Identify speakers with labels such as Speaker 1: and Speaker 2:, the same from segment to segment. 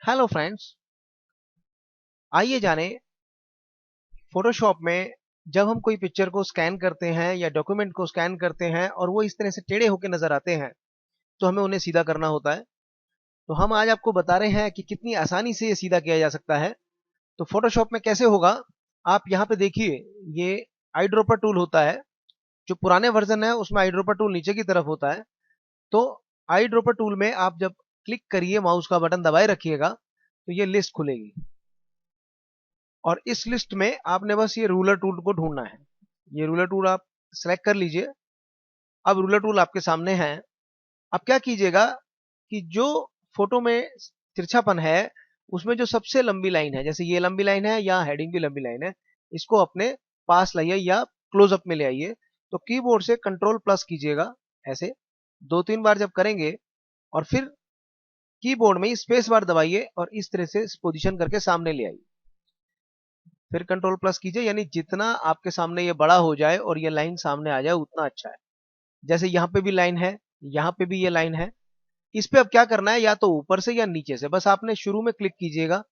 Speaker 1: Hello friends, आइए जाने Photoshop में जब हम कोई पिक्चर को स्कैन करते हैं या डॉक्यूमेंट को स्कैन करते हैं और वो इस तरह से टेढ़े होकर नजर आते हैं तो हमें उन्हें सीधा करना होता है। तो हम आज आपको बता रहे हैं कि कितनी आसानी से ये सीधा किया जा सकता है। तो फोटोशॉप में कैसे होगा, आप यहाँ पे देखिए, ये आई ड्रॉपर टूल होता है। जो पुराने वर्जन है उसमें आई ड्रॉपर टूल नीचे की तरफ होता है। तो आई ड्रॉपर टूल में आप जब क्लिक करिए, माउस का बटन दबाए रखिएगा तो ये लिस्ट खुलेगी और इस लिस्ट में आपने बस ये रूलर टूल को ढूंढना है। ये रूलर टूल आप सेलेक्ट कर लीजिए। अब रूलर टूल आपके सामने है। अब क्या कीजिएगा कि जो फोटो में तिरछापन है उसमें जो सबसे लंबी लाइन है, जैसे ये लंबी लाइन है या हेडिंग भी लंबी लाइन है, इसको अपने पास लाइए या क्लोजअप में ले आइए। तो कीबोर्ड से कंट्रोल प्लस कीजिएगा, ऐसे 2-3 बार जब करेंगे और फिर कीबोर्ड में स्पेस बार दबाइए और इस तरह से पोजीशन करके सामने ले आइए। फिर कंट्रोल प्लस कीजिए, यानी जितना आपके सामने ये बड़ा हो जाए और ये लाइन सामने आ जाए उतना अच्छा है। जैसे यहाँ पे भी लाइन है, यहाँ पे भी ये लाइन है। इस पे अब क्या करना है, या तो ऊपर से या नीचे से, बस आपने शुरू में क्लिक कीजिएगा,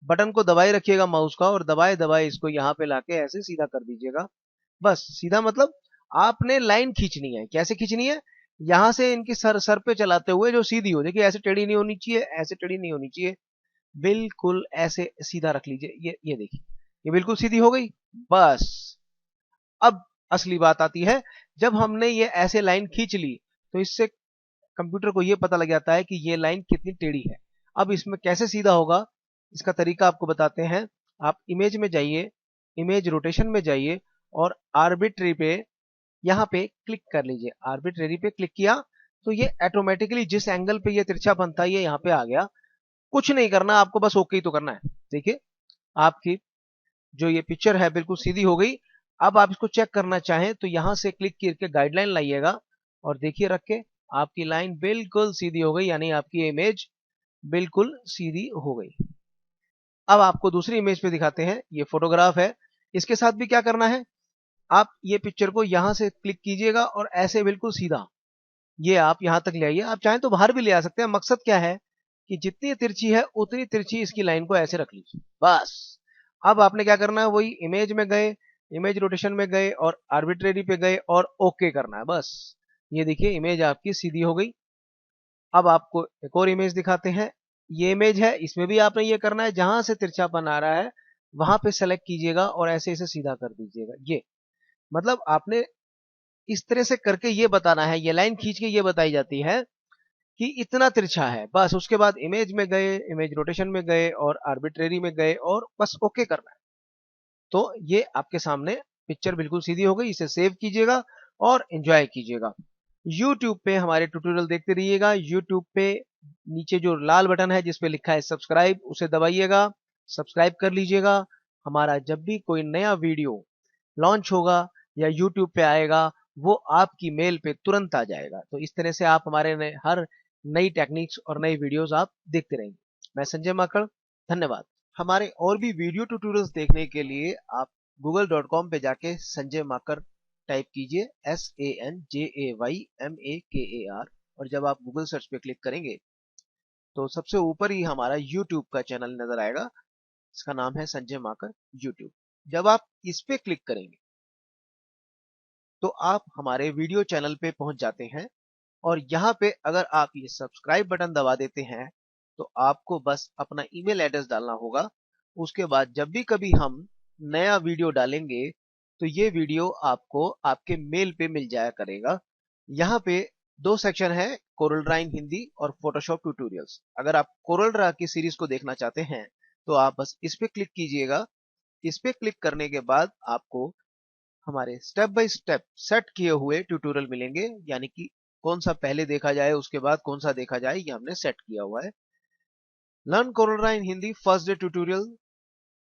Speaker 1: बटन को दबाए रखिएगा माउस का और दबाए दबाए इसको यहाँ पे लाके ऐसे सीधा कर दीजिएगा। बस सीधा मतलब आपने लाइन खींचनी है। कैसे खींचनी है, यहाँ से इनकी सर सर पे चलाते हुए जो सीधी हो, देखिए ऐसे टेढ़ी नहीं होनी चाहिए, ऐसे टेढ़ी नहीं होनी चाहिए, बिल्कुल ऐसे सीधा रख लीजिए। ये देखिए, ये बिल्कुल सीधी हो गई। बस अब असली बात आती है, जब हमने ये ऐसे लाइन खींच ली तो इससे कंप्यूटर को ये पता लग जाता है कि ये लाइन कितनी टेढ़ी है। अब इसमें कैसे सीधा होगा, इसका तरीका आपको बताते हैं। आप इमेज में जाइए, इमेज रोटेशन में जाइए और आर्बिट्री पे यहाँ पे क्लिक कर लीजिए। आर्बिट्रेरी पे क्लिक किया तो ये ऑटोमेटिकली जिस एंगल पे ये तिरछापन था ये यहाँ पे आ गया। कुछ नहीं करना आपको, बस ओके ही तो करना है। देखिए, आपकी जो ये पिक्चर है बिल्कुल सीधी हो गई। अब आप इसको चेक करना चाहें तो यहां से क्लिक करके गाइडलाइन लाइएगा और देखिए रख के आपकी लाइन बिल्कुल सीधी हो गई, यानी आपकी इमेज बिल्कुल सीधी हो गई। अब आपको दूसरी इमेज पे दिखाते हैं। ये फोटोग्राफ है, इसके साथ भी क्या करना है, आप ये पिक्चर को यहां से क्लिक कीजिएगा और ऐसे बिल्कुल सीधा ये आप यहां तक ले आइए। आप चाहें तो बाहर भी ले आ सकते हैं। मकसद क्या है कि जितनी तिरछी है उतनी तिरछी इसकी लाइन को ऐसे रख लीजिए। बस अब आपने क्या करना है, वही इमेज में गए, इमेज रोटेशन में गए और आर्बिट्रेरी पे गए और ओके करना है। बस ये देखिए, इमेज आपकी सीधी हो गई। अब आपको एक और इमेज दिखाते हैं। ये इमेज है, इसमें भी आपने ये करना है, जहां से तिरछापन आ रहा है वहां पे सेलेक्ट कीजिएगा और ऐसे इसे सीधा कर दीजिएगा। ये मतलब आपने इस तरह से करके ये बताना है, ये लाइन खींच के ये बताई जाती है कि इतना तिरछा है। बस उसके बाद इमेज में गए, इमेज रोटेशन में गए और आर्बिट्रेरी में गए और बस ओके करना है। तो ये आपके सामने पिक्चर बिल्कुल सीधी हो गई। इसे सेव कीजिएगा और एंजॉय कीजिएगा। YouTube पे हमारे ट्यूटोरियल देखते रहिएगा। YouTube पे नीचे जो लाल बटन है जिस पे लिखा है सब्सक्राइब, उसे दबाइएगा, सब्सक्राइब कर लीजिएगा। हमारा जब भी कोई नया वीडियो लॉन्च होगा या YouTube पे आएगा वो आपकी मेल पे तुरंत आ जाएगा। तो इस तरह से आप हमारे हर नई टेक्निक्स और नई वीडियोस आप देखते रहेंगे। मैं संजय माकड़, धन्यवाद। हमारे और भी वीडियो ट्यूटोरियल्स देखने के लिए आप google.com पे जाके संजय माकर टाइप कीजिए, SANJAYMAKAR, और जब आप गूगल सर्च पे क्लिक करेंगे तो सबसे ऊपर ही हमारा यूट्यूब का चैनल नजर आएगा। इसका नाम है संजय माकर यूट्यूब। जब आप इस पे क्लिक करेंगे तो आप हमारे वीडियो चैनल पे पहुंच जाते हैं और यहाँ पे अगर आप ये सब्सक्राइब बटन दबा देते हैं तो आपको बस अपना ईमेल एड्रेस डालना होगा। उसके बाद जब भी कभी हम नया वीडियो डालेंगे तो ये वीडियो आपको आपके मेल पे मिल जाया करेगा। यहाँ पे दो सेक्शन है, कोरल ड्रा इन हिंदी और फोटोशॉप ट्यूटोरियल्स। अगर आप कोरल ड्रा की सीरीज को देखना चाहते हैं तो आप बस इस पे क्लिक कीजिएगा। इस पे क्लिक करने के बाद आपको हमारे स्टेप बाय स्टेप सेट किए हुए ट्यूटोरियल मिलेंगे, यानी कि कौन सा पहले देखा जाए उसके बाद कौन सा देखा जाए ये हमने सेट किया हुआ है। लर्न कोरल ड्रा इन हिंदी फर्स्ट डे ट्यूटोरियल,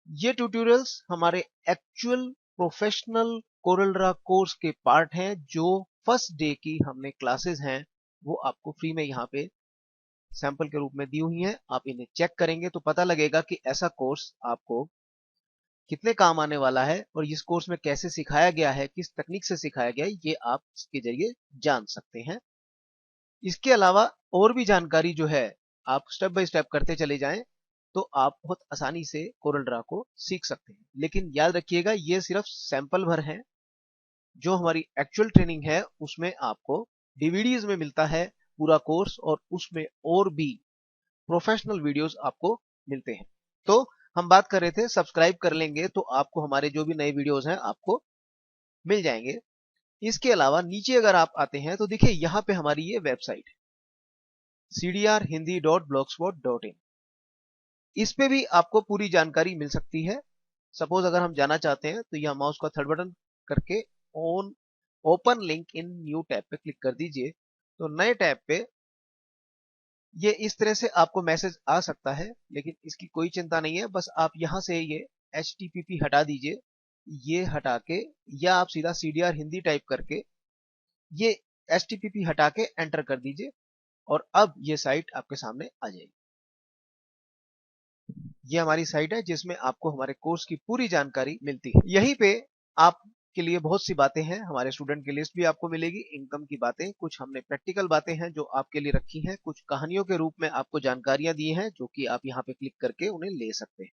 Speaker 1: ये ट्यूटोरियल्स हमारे actual professional Corel Draw course के पार्ट हैं। जो फर्स्ट डे की हमने क्लासेस हैं वो आपको फ्री में यहाँ पे सैंपल के रूप में दी हुई हैं। आप इन्हें चेक करेंगे तो पता लगेगा कि ऐसा कोर्स आपको कितने काम आने वाला है और इस कोर्स में कैसे सिखाया गया है, किस तकनीक से सिखाया गया है, ये आप इसके जरिए जान सकते हैं। इसके अलावा और भी जानकारी जो है आप स्टेप बाय स्टेप करते चले जाएं। तो आप बहुत आसानी से कोरल ड्रा को सीख सकते हैं। लेकिन याद रखिएगा, ये सिर्फ सैंपल भर है। जो हमारी एक्चुअल ट्रेनिंग है उसमें आपको डीवीडीज में मिलता है पूरा कोर्स, और उसमें और भी प्रोफेशनल वीडियोस आपको मिलते हैं। तो हम बात कर रहे थे, सब्सक्राइब कर लेंगे तो आपको हमारे जो भी नए वीडियोस हैं आपको मिल जाएंगे। इसके अलावा नीचे अगर आप आते हैं तो देखिए यहाँ पे हमारी ये वेबसाइट है cdrhindi.blogspot.in। इस पे भी आपको पूरी जानकारी मिल सकती है। सपोज अगर हम जाना चाहते हैं तो यहाँ माउस का थर्ड बटन करके on open link in new tab पे क्लिक कर दीजिए। तो नए टैब पे ये इस तरह से आपको मैसेज आ सकता है, लेकिन इसकी कोई चिंता नहीं है। बस आप यहाँ से ये HTTP हटा दीजिए, ये हटा के, या आप सीधा CDR हिंदी टाइप करके ये HTTP हटा के एंटर कर दीजिए, और अब ये साइट आपके सामने आ जाएगी। ये हमारी साइट है जिसमें आपको हमारे कोर्स की पूरी जानकारी मिलती है। यहीं पे आपके लिए बहुत सी बातें हैं, हमारे स्टूडेंट की लिस्ट भी आपको मिलेगी, इनकम की बातें, कुछ हमने प्रैक्टिकल बातें हैं जो आपके लिए रखी हैं, कुछ कहानियों के रूप में आपको जानकारियां दी हैं जो कि आप यहाँ पे क्लिक करके उन्हें ले सकते हैं।